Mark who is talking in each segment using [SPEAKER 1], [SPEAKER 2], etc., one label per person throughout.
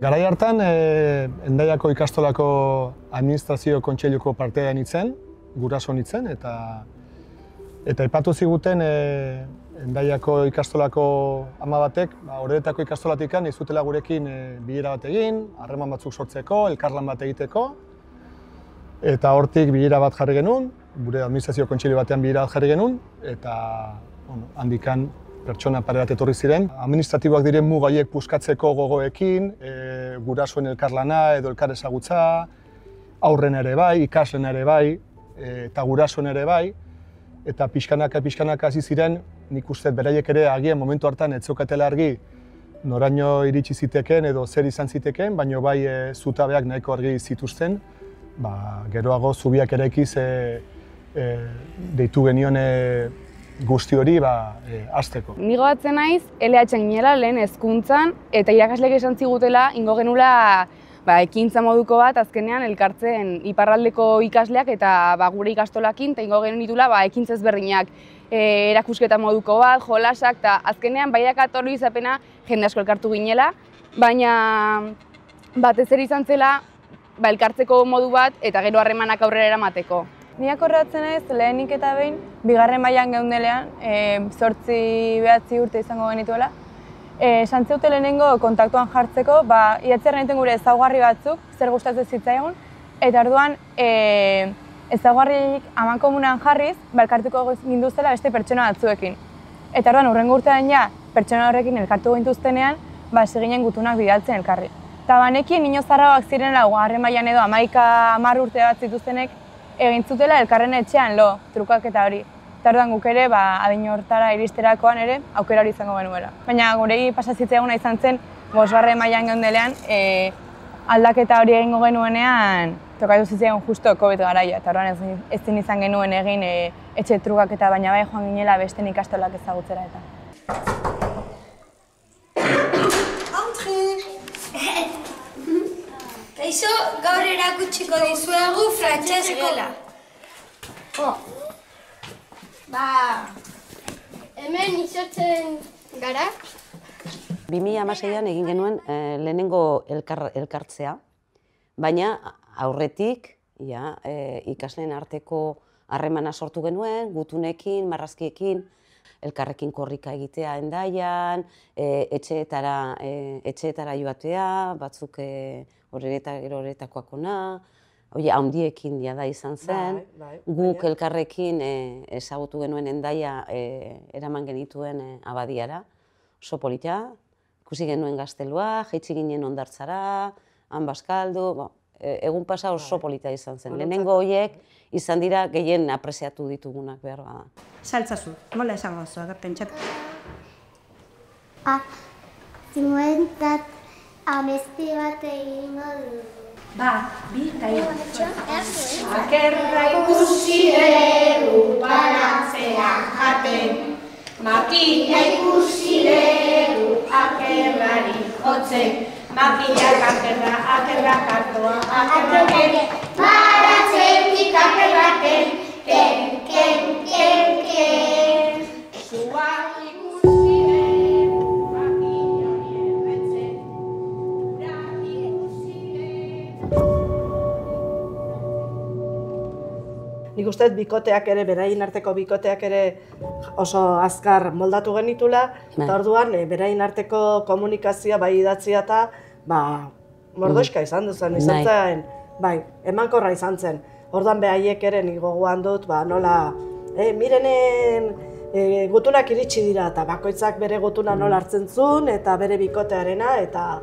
[SPEAKER 1] Garai hartan, Hendaiako ikastolako administrazio kontseiluko partea nintzen, guraso nintzen, eta aipatu ziguten Hendaiako ikastolako ama batek, Oredetako ikastolatik ez zutela gurekin bilera bat egin, harreman batzuk sortzeko, elkarlan bat egiteko, eta hortik bilera bat jarri genuen, gure administrazio kontseilu batean bilera bat jarri genuen, eta handikan pertsona pare bat etorri ziren. Administratiboak diren mugaiek puskatzeko gogoekin, gurasoen elkarlana edo elkar ezagutza, aurren ere bai, ikaslen ere bai, eta gurasoen ere bai, eta pixkanaka hasi ziren, nik uste beraiek ere agian momentu hartan ez zeukatela argi noraino iritsi zitekeen edo zer izan zitekeen, baina bai zutabeak nahiko argi zituzten, geroago zubiak eraikiz deitu genion guzti hori hasteko.
[SPEAKER 2] Ni gogoratzen naiz, LH-en ginela lehen hezkuntzan eta irakasleek esan zigutela ingo genula ekintza moduko bat azkenean elkartzen iparraldeko ikasleak eta gure ikastolakin eta ingo genitula ekintza ezberdinak, erakusketa moduko bat, jolasak eta azkenean baiak atorri izapena jende asko elkartu ginela, baina batez ere izan zela elkartzeko modu bat eta gero harremanak aurrera eramateko.
[SPEAKER 3] Ni akordatzen naiz lehenik eta behin, bigarren mailan geundelean, 8-9 urte izango genituela. Esan zeute lehenengo kontaktuan jartzeko, idatzer nahiten gure ezaugarri batzuk, zer gustatzen zitzaigun, eta orduan ezaugarriak amankomunean jarriz, elkartuko ginduztela beste pertsona batzuekin. Eta orduan hurrengo urtean pertsona horrekin elkartu gintuztenean, hasi ginen gutunak bidaltzen elkarri. Eta banekien nino zarragoak zirenela, bigarren mailan edo 10 urte bat zituztenek, egin zutela elkarren etxean trukaketa hori. Eta orduan guk ere, adin hortara iristerakoan ere, aukera hori izango genuela. Baina gurei pasazitzeguna izan zen, 5. mailan geundelean, aldaketa hori egingo genuenean, tokatu zitzaigun justo COVID garaia. Eta orduan ezin izan genuen egin etxe trukaketa, baina bai joan ginela besten ikastolak ezagutzera eta.
[SPEAKER 4] Kaixo, gaur erakutsiko dizuegu frantses gela. Hemen izotzen gara.
[SPEAKER 5] 2016an egin genuen lehenengo elkartzea, baina aurretik ikasleen arteko harremana sortu genuen, gutunekin, marrazkiekin, elkarrekin korrika egitea Hendaian, etxeetara joatea, batzuk Oredetakoak ona, handiekin jada izan zen, guk elkarrekin ezagutu genuen Hendaia eraman genituen abadiara, oso polita, ikusi genuen gaztelua, jaitsi ginen Hondartzara, han Baskaldu, egun pasa oso polita izan zen. Lehenengo horiek izan dira gehien apreziatu ditugunak behar bada.
[SPEAKER 6] Saltzazu, nola esango zu, pentsatu?
[SPEAKER 7] Zimuentzat amesti bat egingo du.
[SPEAKER 6] 2, 3.
[SPEAKER 4] Akerra ikusi dugu baratzean jaten, makina ikusi dugu akerrari jotzen, makinak akerra kartoa, akerraken, baratzetik akerraken, ken, ken, ken, ken. Zua ikusi dugu makina erretzen, ura ikusi dugu.
[SPEAKER 8] Nik uste bikoteak ere, beraien arteko bikoteak ere oso azkar moldatu genitula, eta orduan beraien arteko komunikazioa bai idatzia eta mordoxka izan duzen, izan zen, emankorra izan zen. Orduan behaiek ere nik gogoan dut, nola, mirenen gutunak iritsi dira, eta bakoitzak bere gutuna nola hartzen zuen, eta bere bikotearena, eta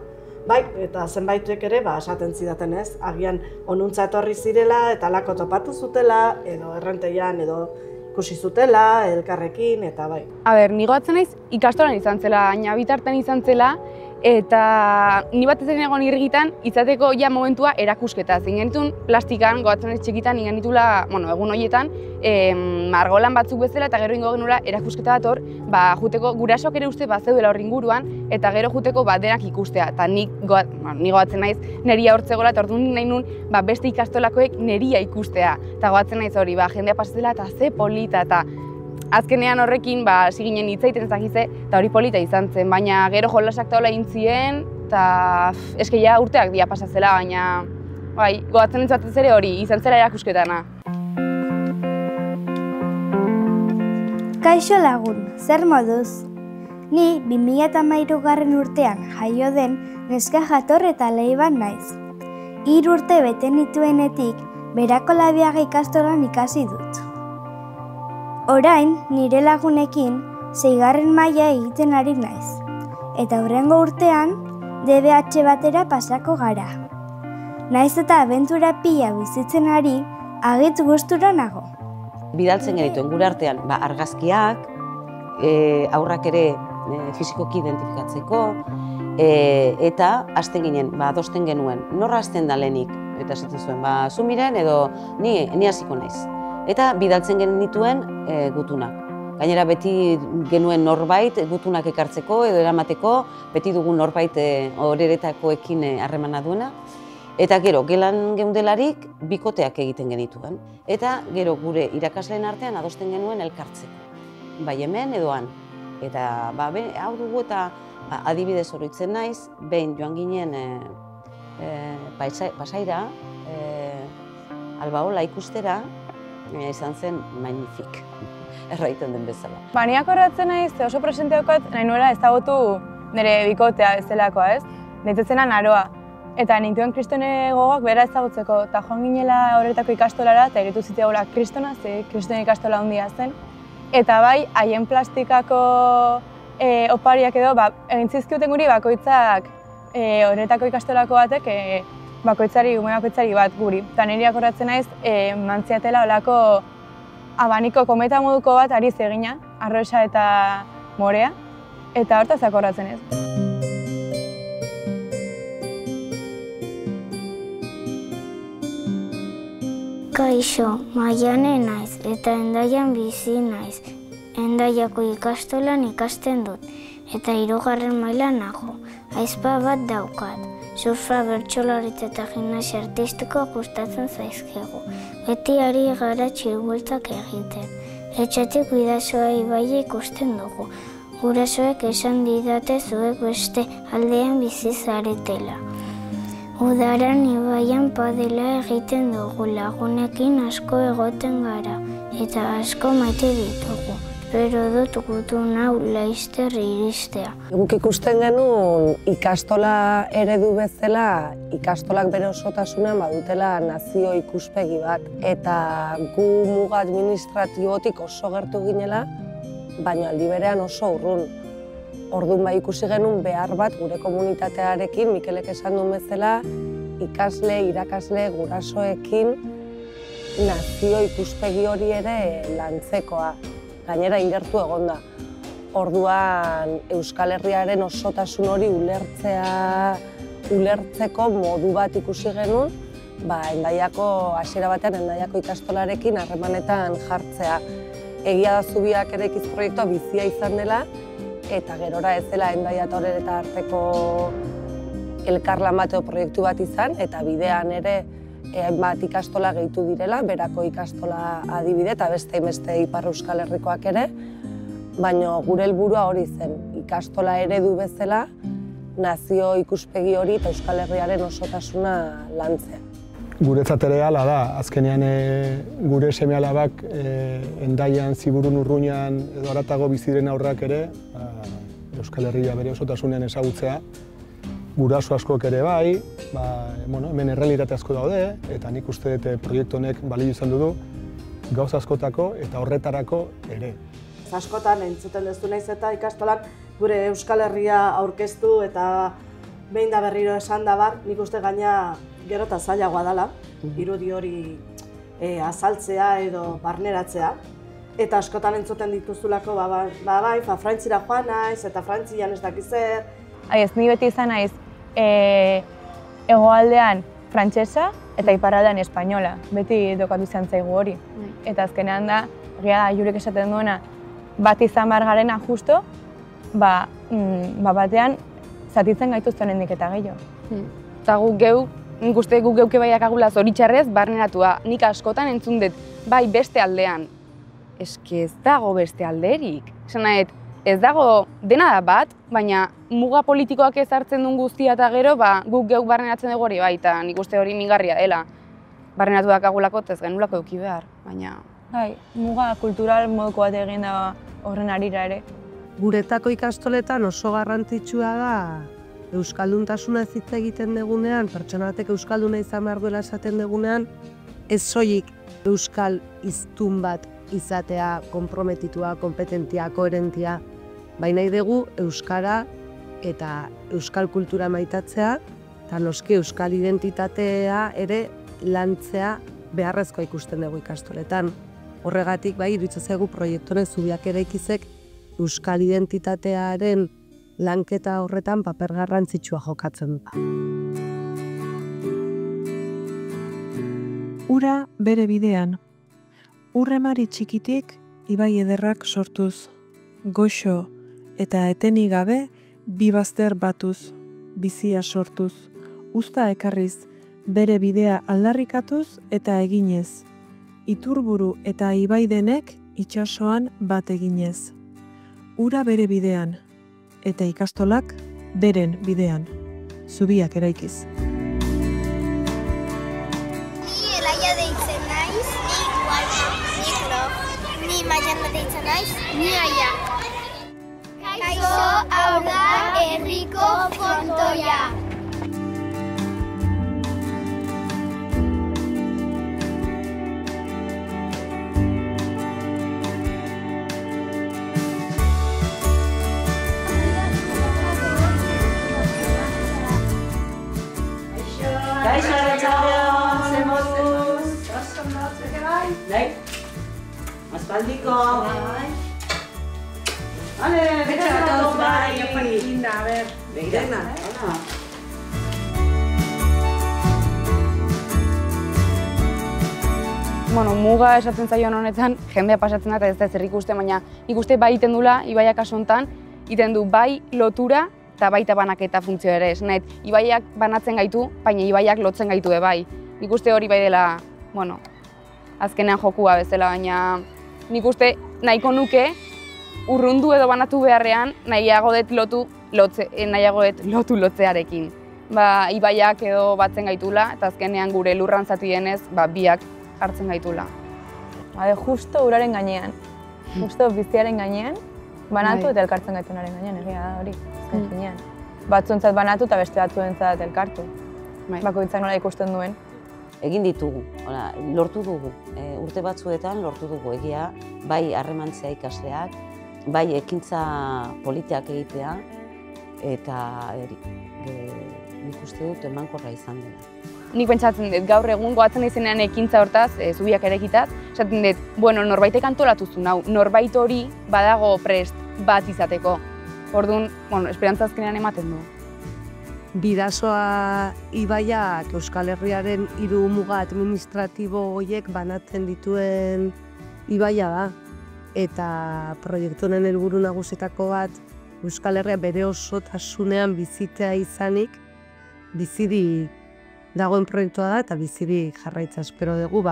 [SPEAKER 8] zenbaitek ere esaten zidaten ez, agian onuntza etorri zirela eta lako topatu zutela, edo errenteian edo ikusi zutela, elkarrekin, eta bai.
[SPEAKER 2] Ni gogoratzen naiz ikastolan izan zela, baina bitartean izan zela, eta ni batez ere egon irrigitan izateko momentua erakusketa. Zein genituen plastikan, gogoratzen naiz txikitan, ingenitula, egun horietan, margolan batzuk bezala eta gero ingo genula erakusketa bat hor, juteko gurasoak ere uste zeudela hor inguruan, eta gero juteko denak ikustea. Eta ni gogoratzen naiz neria hortzegoela, eta orduan nahi nun beste ikastolakoek neria ikustea. Eta gogoratzen naiz hori, jendea pasatzela eta ze polita, eta azkenean horrekin hasi ginen hitz egiten ezagize, eta hori polita izan zen, baina gero jolasak taula egin ziren, eta eske ja urteak dira pasatzela, baina bai, gogatzen ez batez ere hori, izan zela erakusketana.
[SPEAKER 7] Kaixo lagun, zer moduz? Ni 2013 urtean jaio den neska jator eta Leiban naiz. 3 urte bete nituenetik Berako Labiaga ikastolan ikasi dut. Orain, nire lagunekin 6. maila egiten ari naiz. Eta hurrengo urtean, DBH batera pasako gara. Naiz eta abentura pila bizitzen ari, agitz gustura nago.
[SPEAKER 5] Bidaltzen genituen gure artean argazkiak, aurrak ere fisikoki identifikatzeko, eta hasten ginen, adosten genuen, norra hasten da lehenik, eta esaten zuen, zu miren edo ni hasiko naiz. Eta bidaltzen genituen gutunak. Gainera beti genuen norbait gutunak ekartzeko edo eramateko, beti dugun norbait horeretakoekin harremana duena. Eta gero, gelan geundelarik, bikoteak egiten genituen. Eta gero gure irakasleen artean adosten genuen elkartzeko. Bai hemen edo han. Eta hau dugu eta adibidez oroitzen naiz, behin joan ginen Pasaira, Albaola ikustera, izan zen magnifik, erraiten den bezala.
[SPEAKER 3] Niak horretzen naiz, oso presente daukat, nahi nuela ezagutu nire bikotea bezalakoa, ez? Nintzetzena Naroa. Eta nintuen kristone gogoak bera ezagutzeko, eta joan ginela horretako ikastolara, eta iritu zitegoela kristona, ze kristone ikastola handia zen. Eta bai, haien plastikako opariak edo, egin zizkiuten guri bakoitzak horretako ikastolako batek, ume bakoitzari bat guri. Eta niriak horretzen naiz, mantziatela olako abaniko kometa moduko bat ari zegina, arrosa eta morea, eta hortazak horretzen ez.
[SPEAKER 7] Kaixo, Maiane naiz eta Hendaian bizi naiz. Hendaiako ikastolan ikasten dut eta 3. mailan nago. Aizpa bat daukat. Surfa, bertsolaritza eta gimnasia artistiko gustatzen zaizkigu. Beti ari gara txirbueltak egiten. Etxetik bidasoa ibaia ikusten dugu. Gurasoek esan didate zuek beste aldean bizi zaretela. Udaran ibaian padela egiten dugu, lagunekin asko egoten gara, eta asko maite ditugu. Pero dut gutun hau laizter iristea.
[SPEAKER 8] Guk ikusten genuen ikastola eredu bezala, ikastolak bere osotasunan badutela nazio ikuspegi bat. Eta gu muga administratibotik oso gertu ginela, baina aldi berean oso urrun. Orduan ikusi genuen behar bat gure komunitatearekin, Mikelek esan duen bezala, ikasle, irakasle, gurasoekin nazio ikuspegi hori ere lantzekoa. Gainera ingertu egonda. Orduan Euskal Herriaren osotasun hori ulertzeko modu bat ikusi genuen, Hendaiako, hasiera batean Hendaiako ikastolarekin harremanetan jartzea. Egia da Zubiak Eraikiz proiektua bizia izan dela, eta gerora ez dela Hendaia eta Orereta arteko elkarlan bateo proiektu bat izan, eta bidean ere hainbat ikastola gehitu direla, Berako ikastola adibide eta beste Ipar Euskal Herrikoak ere, baina gure helburua hori zen, ikastola eredu bezala, nazio ikuspegi hori eta Euskal Herriaren osotasuna lantzea.
[SPEAKER 1] Guretzat ere hala da, azkenean gure seme-alabak Hendaian, Ziburun, Urruñan edo haratago biziren aurrak ere Euskal Herria bere osotasunean ezagutzea. Guraso askok ere bai, hemen errealitate asko daude, eta nik uste dut proiektu honek balio izan du gauza askotako eta horretarako ere.
[SPEAKER 8] Askotan entzuten duzu naiz eta ikastolan gure Euskal Herria aurkeztu eta behin da berriro esan da bar, nik uste gaina gero eta zailagoa dela, irudi hori azaltzea edo barneratzea. Eta askotan entzuten dituzulako, Frantzira joan naiz eta Frantzian ez dakiz zer.
[SPEAKER 3] Ni beti izan naiz hegoaldean frantsesa eta iparraldean espainola. Beti dokatu izan zaigu hori. Eta azkenean da, egia da Jurek esaten duena, bat izan behar garena justo, batean zatitzen gaituzten hendik eta gehiago.
[SPEAKER 2] Eta nik uste guk geuke baiak agula zoritxarrez barneratua. Nik askotan entzun dut, bai beste aldean. Eske ez dago beste alderik. Esan nahet, ez dago dena da bat, baina muga politikoak ezartzen duen guztia eta gero, guk geuk barrenatzen dugu hori bai, eta nik uste hori mingarria dela. Barrenatu dakagulako, ez genulako eduki behar, baina...
[SPEAKER 3] Bai, muga kultural moduko bat egin da horren arira ere.
[SPEAKER 8] Guretako ikastoletan oso garrantzitsua da euskalduntasuna ez hitz egiten dugunean, pertsona batek euskalduna izan behar duela esaten dugunean, ez soilik euskal hiztun bat izatea, konprometitua, kompetentia, koherentia, baina nahi dugu euskara eta euskal kultura maitatzea, eta noski euskal identitatea ere lantzea beharrezkoa ikusten dugu ikastoletan. Horregatik, iruditzen zaigu proiektu honek Zubiak Eraikizek euskal identitatearen lanketa horretan paper garrantzitsua jokatzen da.
[SPEAKER 9] Ura bere bidean. Urremari txikitik ibai ederrak sortuz, goxo eta etenik gabe bi bazter batuz, bizia sortuz, uzta ekarriz, bere bidea aldarrikatuz eta eginez. Iturburu eta ibai denek itsasoan bat eginez. Ura bere bidean, eta ikastolak beren bidean. Zubiak Eraikiz.
[SPEAKER 4] Ni Elaia deitzen naiz, ni Gualma, ni Klor, ni Maiana deitzen naiz, ni Aia. Kaixo, hau da herriko frontoia.
[SPEAKER 8] Kaixo, arratsaldeon, zer moduz? Oso ondo, zuek bai? Bai. Aspaldiko. Vale, betxatu bai. Oparinda, a ver. Begirena, hola.
[SPEAKER 2] Bueno, muga esatzen zaion honetan, jendea pasatzen da eta ez da zer ikusten, baina ikuste bai iten dula, ibaiak kasu honetan, iten du bai lotura eta baita banaketa funtzio ere. Esanet, ibaiak banatzen gaitu, baina ibaiak lotzen gaitu bai. Nik uste hori bai dela, bueno, azkenean jokua bezala, baina nik uste nahiko nuke urrundu edo banatu beharrean nahiago dut lotu lotzearekin. Ibaiak edo batzen gaitula eta azkenean gure lurran zati denez, biak hartzen gaitula.
[SPEAKER 3] Justo uraren gainean, justo biziaren gainean, banatu eta elkartzen gaitunaren gainean, egia da hori. Batzuntzat banatu eta beste batzuentzat elkartu. Bakoitzak nola ikusten duen.
[SPEAKER 5] Egin ditugu, lortu dugu. Urte batzuetan lortu dugu egia, bai harremantzea ikasleak, bai ekintza politiak egitea, eta nik uste dut emankorra izan dela.
[SPEAKER 2] Nik pentsatzen dut, gaur egun goatzen izenean ekintza hortaz, Zubiak Eraikitaz, esaten dut, norbaitek antolatu zuen hau, norbait hori badago prest bat izateko. Orduan, esperantza azkenean ematen du.
[SPEAKER 8] Bidasoa ibaiak Euskal Herriaren 3 muga administratibo horiek banatzen dituen ibaia da. Eta proiektu honen helburu nagusietako bat Euskal Herria bere osotasunean bizitzea izanik, bizirik dagoen proiektua da eta bizirik jarraitza espero dugu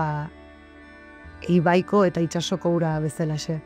[SPEAKER 8] ibaiko eta itsasoko ura bezalaxe.